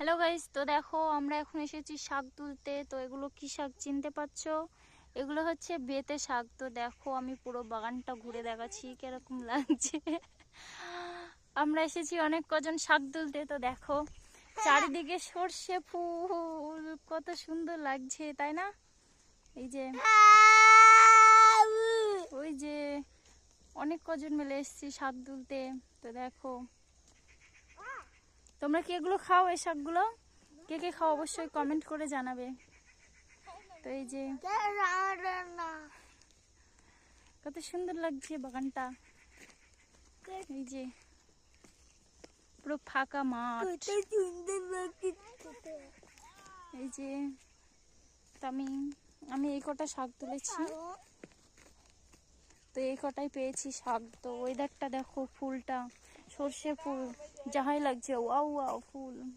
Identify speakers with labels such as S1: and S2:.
S1: Hello guys, তো দেখো আমরা এখন এসেছি শাক তুলতে। তো এগুলো কি শাক চিনতে পারছো? এগুলো হচ্ছে বেতে শাক। তো দেখো আমি পুরো বাগানটা ঘুরে দেখাচ্ছি কিরকম লাগছে। আমরা এসেছি অনেক কজন শাক তুলতে। তো দেখো চারিদিকে সর্ষে ফুল, কত সুন্দর লাগছে তাই না? এই যে ওই যে অনেক কজন মিলে এসেছি শাক তুলতে। তো দেখো তোমরা কি এগুলো খাও? এই শাকগুলো কে কে খাও অবশ্যই কমেন্ট করে জানাবে। তো এই যে কত সুন্দর লাগছে বাগানটা। এই যে পুরো ফাঁকা মাঠ। এই যে তো আমি এই কটা শাক তুলেছি। তো এই কটাই পেয়েছি শাক। তো ওয়েদারটা দেখো, ফুলটা সর্ষে ফুল যাহাই লাগছে, ওয়াও ওয়াও ফুল।